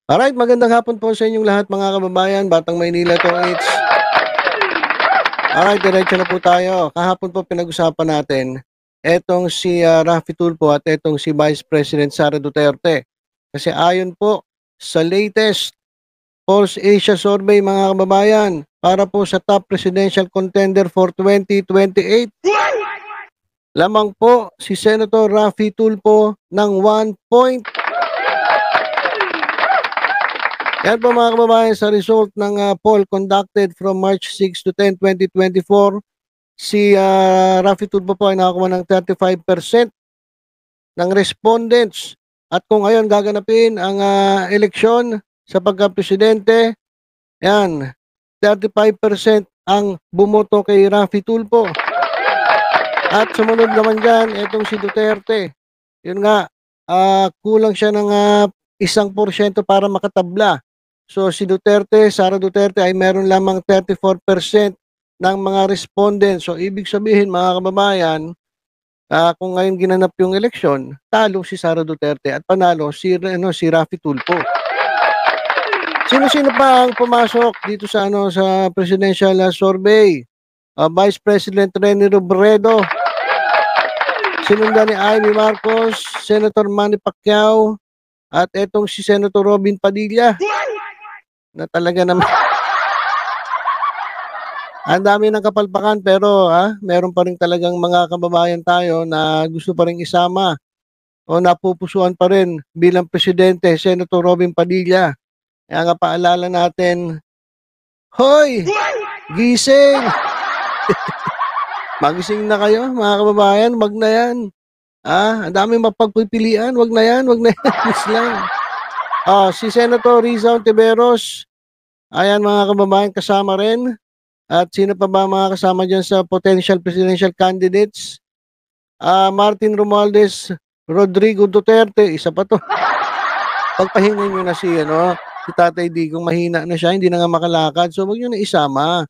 Alright, magandang hapon po sa inyong lahat mga kababayan, Batang Maynila to it's. Alright, diretso na po tayo. Kahapon po pinag-usapan natin etong si Raffy Tulfo at etong si Vice President Sara Duterte. Kasi ayon po sa latest Pulse Asia Survey mga kababayan, para po sa top presidential contender for 2028, lamang po si Senator Raffy Tulfo ng 1 point. Yan po mga kababayan, sa result ng poll conducted from March 6 to 10, 2024, si Raffy Tulfo po ay nakakuha ng 35% ng respondents. At kung ngayon gaganapin ang eleksyon sa pagka-presidente, yan, 35% ang bumoto kay Raffy Tulfo. At sumunod naman dyan, itong si Duterte. Yun nga, kulang siya ng 1% para makatabla. So si Duterte, Sara Duterte ay meron lamang 34% ng mga respondents. So ibig sabihin mga kababayan, kung ngayon ginanap yung eleksyon, talo si Sara Duterte at panalo si Raffy Tulfo. Sino-sino pa ang pumasok dito sa sa presidential survey? Vice President Rene Robredo, sinundan ni Amy Marcos, Senator Manny Pacquiao, at etong si Senator Robin Padilla na talaga naman ang dami ng kapalpakan, pero meron pa rin talagang mga kababayan tayo na gusto pa rin isama o napupusuan pa rin bilang presidente, Senator Robin Padilla. Kaya nga paalala natin, hoy! Gising! Magising na kayo mga kababayan, wag na yan. Ang daming mapagpipilian, wag na yan, wag na yan. Please lang. Si Senator Riza Ontiveros, ayan mga kababayan, kasama rin. At sino pa ba mga kasama dyan sa potential presidential candidates? Martin Romualdez, Rodrigo Duterte, isa pa to. Pagpahingin nyo na si Tatay Digong, mahina na siya, hindi na nga makalakad. So wag nyo na isama.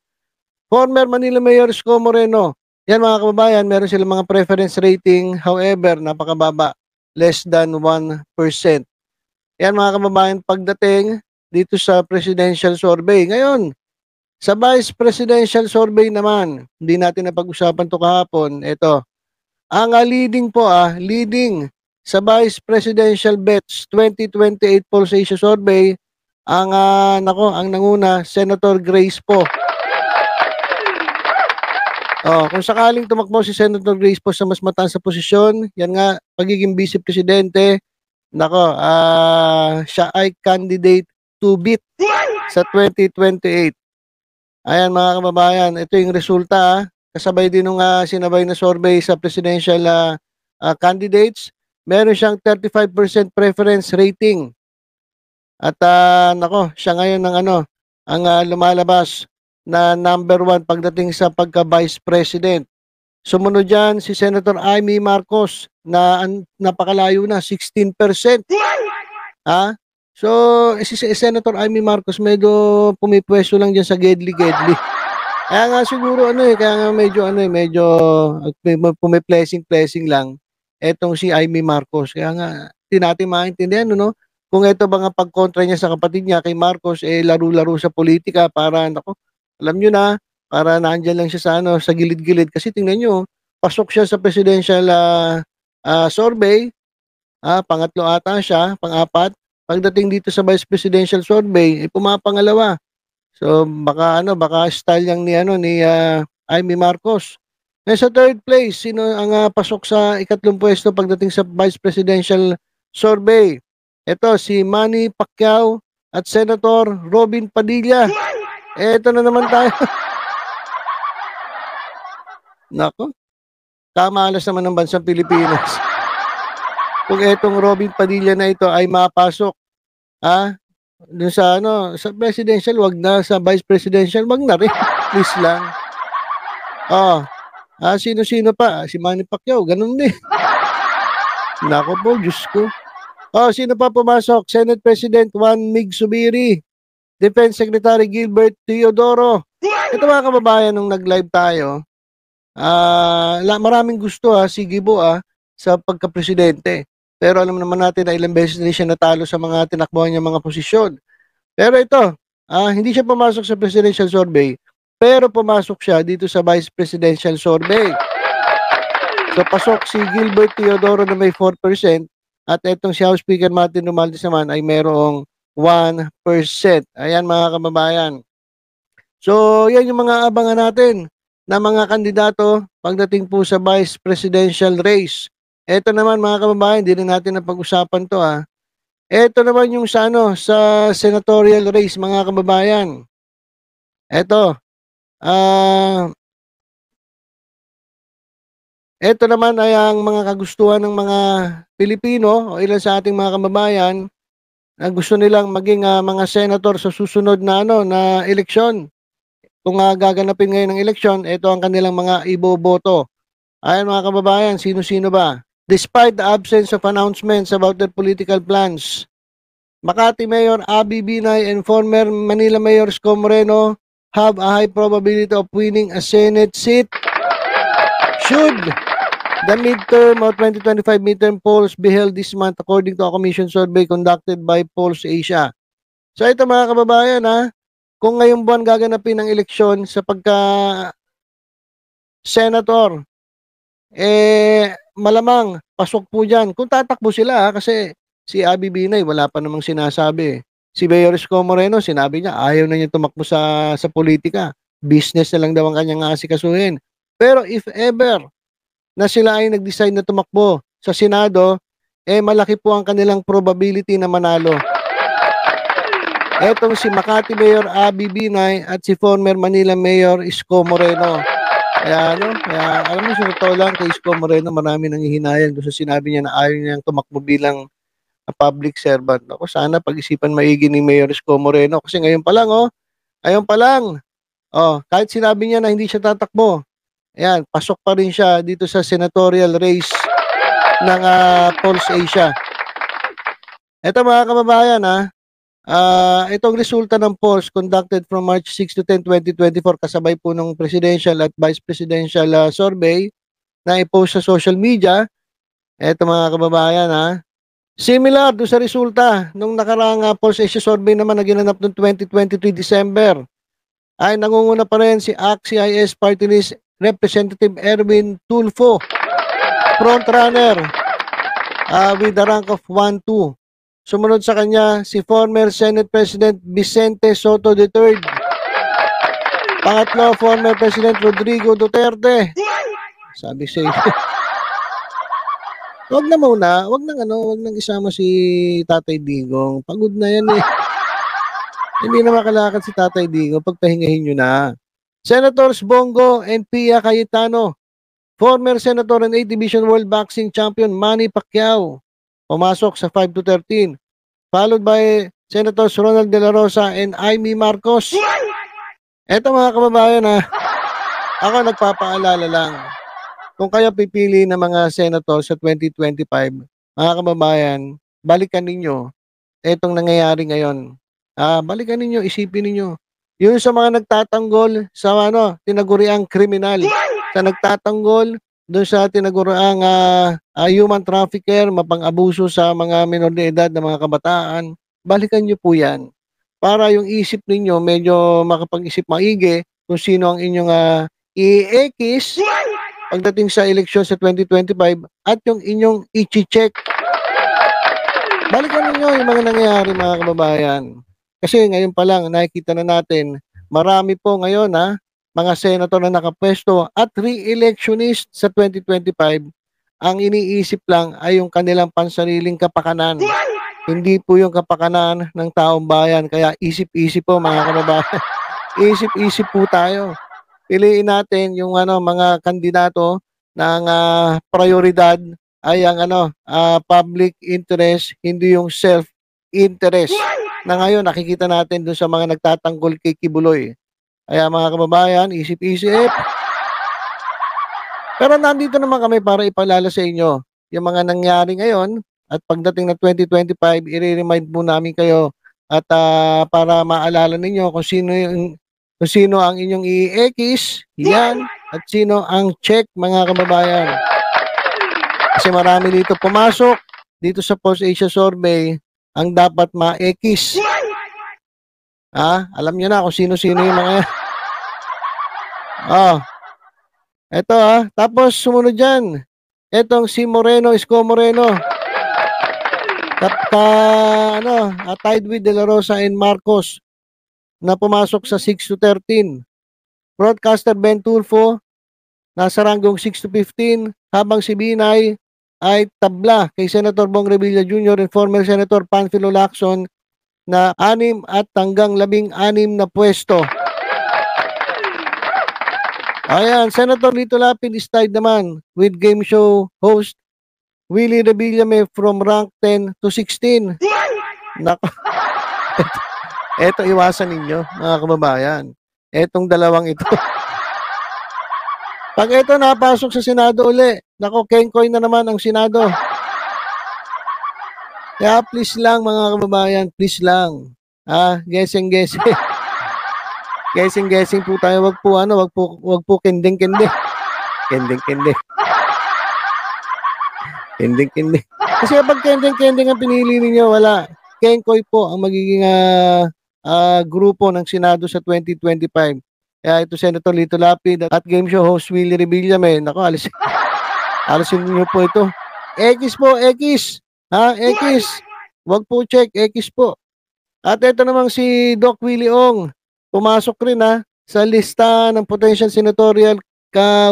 Former Manila Mayor Isko Moreno. Yan mga kababayan, meron silang mga preference rating, however, napakababa, less than 1%. Yan mga kababayan, pagdating dito sa presidential survey. Ngayon, sa Vice Presidential Survey naman, hindi natin napag-usapan to kahapon. Ito, ang leading sa Vice Presidential Bets 2028 Pulse Asia Survey, ang nanguna, Senator Grace po. Kung sakaling tumakbo si Senator Grace po sa mas mataas na posisyon, yan nga, pagiging Vice Presidente, siya ay candidate to beat sa 2028. Ayan mga kababayan, ito yung resulta. Kasabay din nung sinabay na survey sa presidential candidates. Meron siyang 35% preference rating. At siya ngayon ang lumalabas na number 1 pagdating sa pagka-vice president. Sumunod dyan si Senator Amy Marcos na napakalayo na, 16%. So, si Senator Amy Marcos medyo pumipwesto lang diyan sa gedli-gedli. Kaya nga siguro kaya nga medyo pumiplessing lang etong si Amy Marcos. Kaya nga hindi natin maintindihan kung ito ba nga pagkontra niya sa kapatid niya kay Marcos laro-laro sa politika para alam niyo na, para nandiyan lang siya sa sa gilid-gilid kasi tingnan niyo, pasok siya sa presidential survey, pangatlo ata siya, pang-apat. Pagdating dito sa Vice Presidential Survey, pumapangalawa. So baka style yang ni Amy Marcos. Sa third place, sino ang pasok sa ikatlong pwesto pagdating sa Vice Presidential Survey? Ito si Manny Pacquiao at Senator Robin Padilla. Ito na naman tayo. Nako, kamalas naman ng bansang Pilipinas. Kung etong Robin Padilla na ito ay mapasok, dun sa sa presidential, wag na, sa vice presidential, wag na rin. Please lang. Sino-sino pa? Si Manny Pacquiao, ganun din. Nako po, Diyos ko. Sino pa pumasok? Senate President Juan Mig Zubiri, Defense Secretary Gilbert Teodoro. Ito mga kababayan, nung nag-live tayo, maraming gusto si Gibo sa pagka-presidente. Pero alam naman natin na ilang beses din siya natalo sa mga tinakbuhan niyang mga posisyon. Pero ito, hindi siya pumasok sa presidential survey, pero pumasok siya dito sa vice presidential survey. So pasok si Gilbert Teodoro na may 4% at itong si House Speaker Martin Romualdez naman ay merong 1%. Ayan mga kababayan. So yan yung mga abangan natin na mga kandidato pagdating po sa vice presidential race. Ito naman mga kababayan, hindi na natin napag-usapan to. Ito naman yung sa senatorial race mga kababayan. Ito, ito naman ay ang mga kagustuhan ng mga Pilipino o ilan sa ating mga kababayan na gusto nilang maging mga senator sa susunod na na eleksyon. Kung gaganapin ngayon ng eleksyon, ito ang kanilang mga iboboto. Ayan mga kababayan, sino-sino ba? Despite the absence of announcements about their political plans, Makati Mayor Abby Binay and former Manila Mayor Isko Moreno have a high probability of winning a Senate seat should the midterm or 2025 midterm polls be held this month according to a commission survey conducted by Polls Asia. So ito mga kababayan kung ngayong buwan gaganapin ang eleksyon sa pagka-senator, malamang pasok po dyan. Kung tatakbo sila kasi si Abby Binay wala pa namang sinasabi. Si Mayor Isko Moreno, sinabi niya ayaw na niya tumakbo sa politika. Business na lang daw ang kanyang asikasuhin. Pero if ever na sila ay nag-decide na tumakbo sa Senado, malaki po ang kanilang probability na manalo. Etong si Makati Mayor Abby Binay at si former Manila Mayor Isko Moreno. Kaya alam mo, sa totoo lang kay Isko Moreno, marami nang hihinayang doon sa sinabi niya na ayaw niyang tumakbo bilang public servant. Ako, sana pag-isipan maigi ni Mayor Isko Moreno kasi ngayon pa lang, kahit sinabi niya na hindi siya tatakbo, ayan, pasok pa rin siya dito sa senatorial race ng Polls Asia. Ito mga kababayan itong resulta ng polls conducted from March 6 to 10, 2024 kasabay po ng presidential at vice presidential survey na i-post sa social media. Ito mga kababayan similar do sa resulta nung nakaraang Polls Asia survey naman na ginanap noong 2023 December. Ay nangunguna pa rin si ACT-CIS Party List Representative Erwin Tulfo, front runner with the rank of 1-2. Sumunod sa kanya si former Senate President Vicente Soto III. Pangatlo, former President Rodrigo Duterte. Sabi sa iyo. Wag nang isama si Tatay Digong. Pagod na yan Hindi na makalakad si Tatay Digong, pagpahingahin nyo na. Senators Bongo and Pia Cayetano. Former Senator and 8th Division World Boxing Champion Manny Pacquiao. Pumasok sa 5 to 13. Followed by Senators Ronald De La Rosa and Amy Marcos. Eto mga kababayan ako nagpapaalala lang. Kung kayo pipili ng mga senator sa 2025, mga kababayan, balikan ninyo etong nangyayari ngayon. Balikan ninyo, isipin ninyo. Yung sa mga nagtatanggol sa tinaguriang kriminal, sa nagtatanggol doon sa tinaguriang human trafficker, mapang-abuso sa mga minor de edad na mga kabataan, balikan nyo po yan. Para yung isip ninyo medyo makapag-isip maigi kung sino ang inyong i-ekis pagdating sa eleksyon sa 2025 at yung inyong i-check. Balikan ninyo yung mga nangyayari mga kababayan. Kasi ngayon pa lang nakikita na natin, marami po ngayon mga senator na nakapwesto at re-electionist sa 2025, ang iniisip lang ay yung kanilang pansariling kapakanan. Hindi po yung kapakanan ng taong bayan. Kaya isip-isip po mga kababayan. Isip-isip po tayo. Piliin natin yung mga kandidato ng prioridad ay ang public interest, hindi yung self-interest. Na ngayon nakikita natin doon sa mga nagtatanggol kay Kibuloy. Kaya mga kababayan, isip-isip. Pero nandito naman kami para ipaalala sa inyo yung mga nangyari ngayon at pagdating ng 2025, i-remind po namin kayo at para maalala ninyo kung sino ang inyong i-ekis, yan, at sino ang check mga kababayan. Kasi marami dito pumasok dito sa Pulse Asia Survey ang dapat ma-ekis. Alam niyo na kung sino-sino yung mga yan. Eto tapos sumunod dyan, etong si Moreno, Isko Moreno. Tied with De La Rosa and Marcos na pumasok sa 6-13. Broadcaster Ben Tulfo nasa ranggong 6-15, habang si Binay ay tabla kay Senator Bong Revilla Jr. and former Senator Panfilo Lacson na 6 at hanggang 16 na pwesto. Ayan, Senator Lito Lapid is tied naman with game show host Willie Revillame from rank 10 to 16. Nako. Eto, iwasan ninyo, mga kababayan. Etong dalawang ito. Pag ito napasok sa Senado uli, nako, Kenkoy na naman ang Senado. Kaya please lang, mga kababayan, please lang. Guessing. Guessing po tayo, wag po kending-kending. Kending. Kasi pag kending ang pinili niyo, wala. Kenkoy po ang magiging grupo ng Senado sa 2025. Kaya ito Senator Lito Lapid at game show host Willie Revillame. Nako, alisin niyo po ito. X po, X. X. Wag po check, X po. At ito namang si Doc Willie Ong. Pumasok rin sa lista ng potential senatorial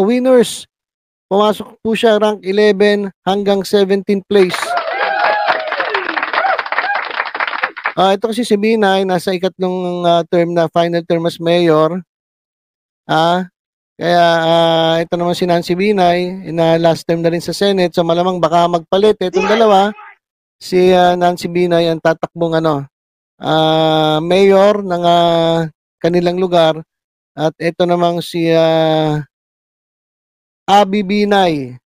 winners. Pumasok po siya rank 11 hanggang 17th place. Ito kasi si Binay, nasa ikatlong term na final term as mayor. Kaya ito naman si Nancy Binay, na last term na rin sa Senate. So malamang baka magpalit. Itong dalawa, si Nancy Binay ang tatakbong mayor ng kanilang lugar. At ito namang si Abby Binay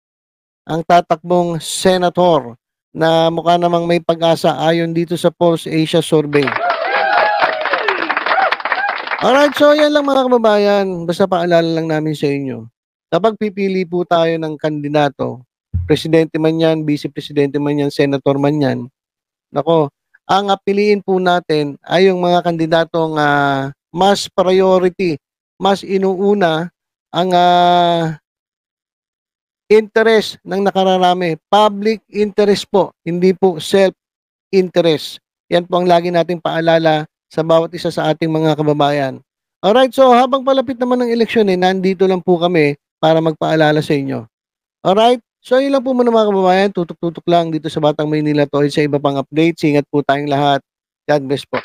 ang tatakbong senator na mukha namang may pag-asa ayon dito sa Pulse Asia Survey. Alright, so yan lang mga kababayan. Basta paalala lang namin sa inyo. Kapag pipili po tayo ng kandidato, presidente man yan, vice-presidente man yan, senator man yan, nako, ang piliin po natin ay yung mga kandidatong mas priority, mas inuuna ang interest ng nakararami. Public interest po, hindi po self-interest. Yan po ang lagi nating paalala sa bawat isa sa ating mga kababayan. Alright, so habang palapit naman ng eleksyon nandito lang po kami para magpaalala sa inyo. Alright, so yun lang po muna mga kababayan. Tutok-tutok lang dito sa Batang Maynila to sa iba pang updates. Ingat po tayong lahat. God bless po.